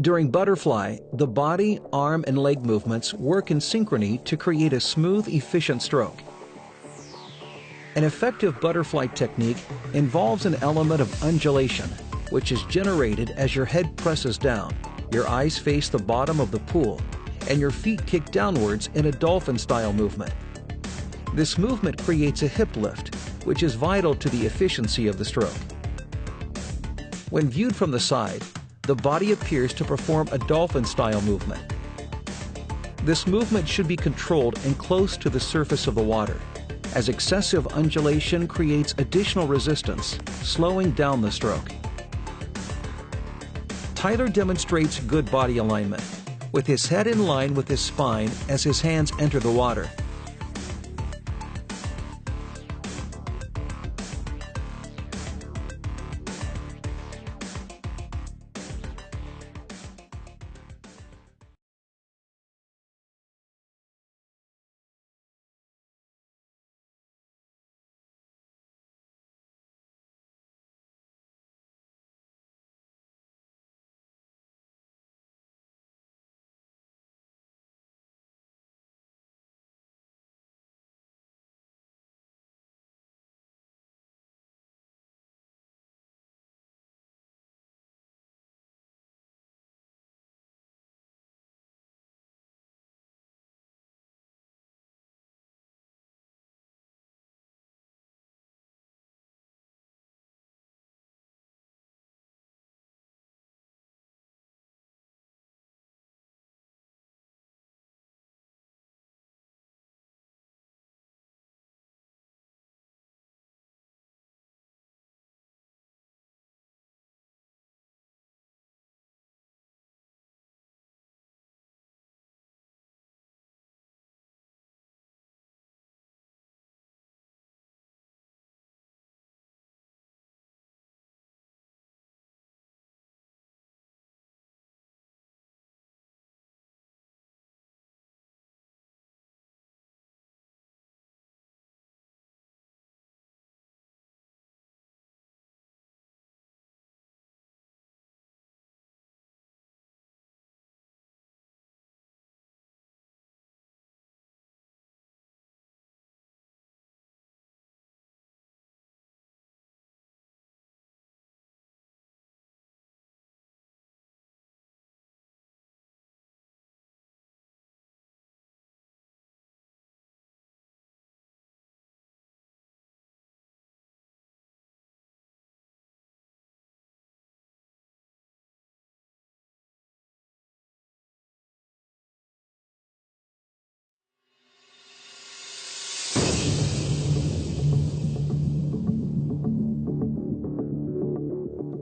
During butterfly, the body, arm, and leg movements work in synchrony to create a smooth, efficient stroke. An effective butterfly technique involves an element of undulation, which is generated as your head presses down, your eyes face the bottom of the pool, and your feet kick downwards in a dolphin-style movement. This movement creates a hip lift, which is vital to the efficiency of the stroke. When viewed from the side, the body appears to perform a dolphin-style movement. This movement should be controlled and close to the surface of the water, as excessive undulation creates additional resistance, slowing down the stroke. Tyler demonstrates good body alignment, with his head in line with his spine as his hands enter the water.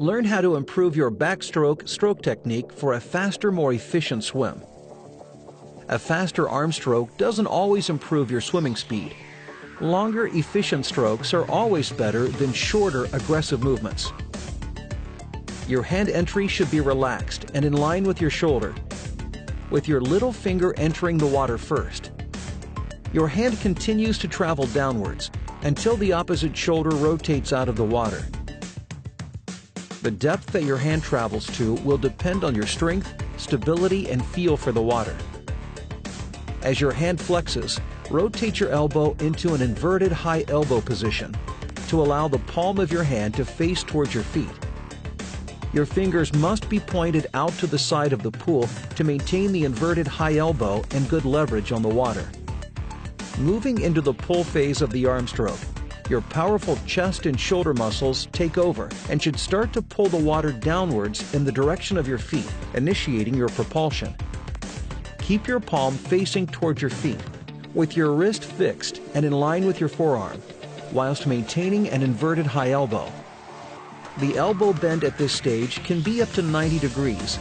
Learn how to improve your backstroke stroke technique for a faster, more efficient swim. A faster arm stroke doesn't always improve your swimming speed. Longer, efficient strokes are always better than shorter, aggressive movements. Your hand entry should be relaxed and in line with your shoulder, with your little finger entering the water first. Your hand continues to travel downwards until the opposite shoulder rotates out of the water. The depth that your hand travels to will depend on your strength, stability, and feel for the water. As your hand flexes, rotate your elbow into an inverted high elbow position to allow the palm of your hand to face towards your feet. Your fingers must be pointed out to the side of the pool to maintain the inverted high elbow and good leverage on the water. Moving into the pull phase of the arm stroke, your powerful chest and shoulder muscles take over and should start to pull the water downwards in the direction of your feet, initiating your propulsion. Keep your palm facing towards your feet, with your wrist fixed and in line with your forearm, whilst maintaining an inverted high elbow. The elbow bend at this stage can be up to 90 degrees,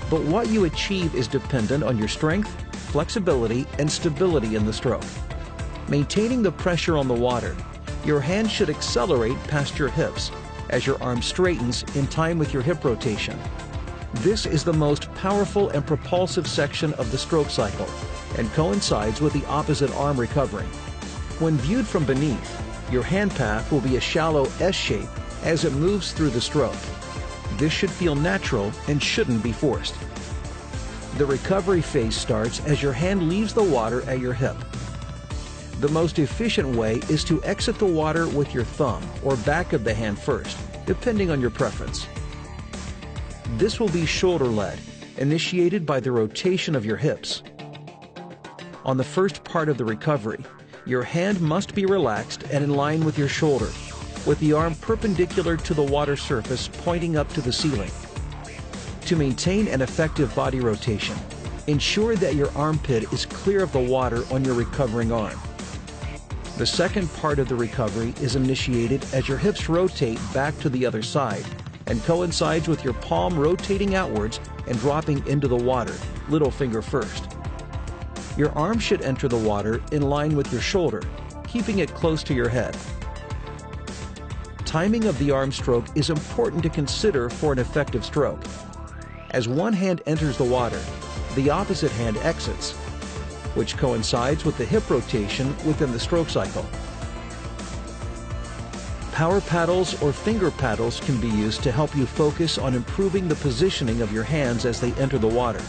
but what you achieve is dependent on your strength, flexibility, and stability in the stroke. Maintaining the pressure on the water, your hand should accelerate past your hips as your arm straightens in time with your hip rotation. This is the most powerful and propulsive section of the stroke cycle and coincides with the opposite arm recovering. When viewed from beneath, your hand path will be a shallow S shape as it moves through the stroke. This should feel natural and shouldn't be forced. The recovery phase starts as your hand leaves the water at your hip. The most efficient way is to exit the water with your thumb or back of the hand first, depending on your preference. This will be shoulder-led, initiated by the rotation of your hips. On the first part of the recovery, your hand must be relaxed and in line with your shoulder, with the arm perpendicular to the water surface pointing up to the ceiling. To maintain an effective body rotation, ensure that your armpit is clear of the water on your recovering arm. The second part of the recovery is initiated as your hips rotate back to the other side and coincides with your palm rotating outwards and dropping into the water, little finger first. Your arm should enter the water in line with your shoulder, keeping it close to your head. Timing of the arm stroke is important to consider for an effective stroke. As one hand enters the water, the opposite hand exits, which coincides with the hip rotation within the stroke cycle. Power paddles or finger paddles can be used to help you focus on improving the positioning of your hands as they enter the water.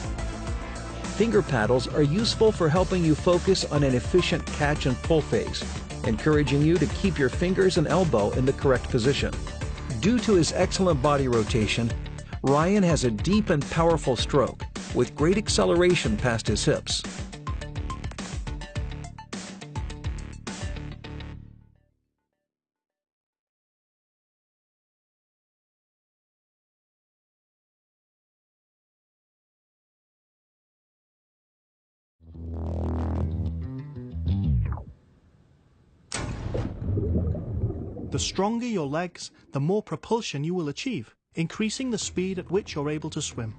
Finger paddles are useful for helping you focus on an efficient catch and pull phase, encouraging you to keep your fingers and elbow in the correct position. Due to his excellent body rotation, Ryan has a deep and powerful stroke with great acceleration past his hips. The stronger your legs, the more propulsion you will achieve, increasing the speed at which you're able to swim.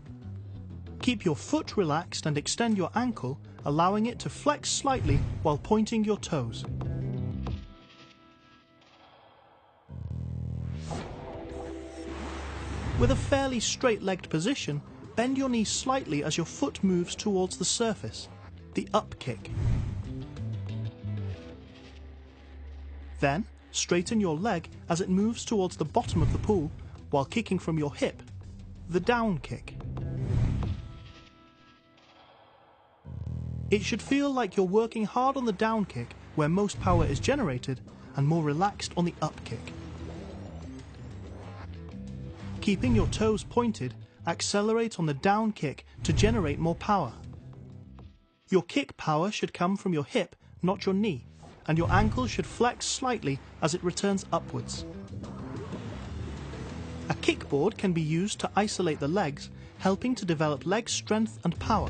Keep your foot relaxed and extend your ankle, allowing it to flex slightly while pointing your toes. With a fairly straight-legged position, bend your knee slightly as your foot moves towards the surface, the up kick. Then, straighten your leg as it moves towards the bottom of the pool while kicking from your hip, the down kick. It should feel like you're working hard on the down kick where most power is generated and more relaxed on the up kick. Keeping your toes pointed, accelerate on the down kick to generate more power. Your kick power should come from your hip, not your knee, and your ankle should flex slightly as it returns upwards. A kickboard can be used to isolate the legs, helping to develop leg strength and power.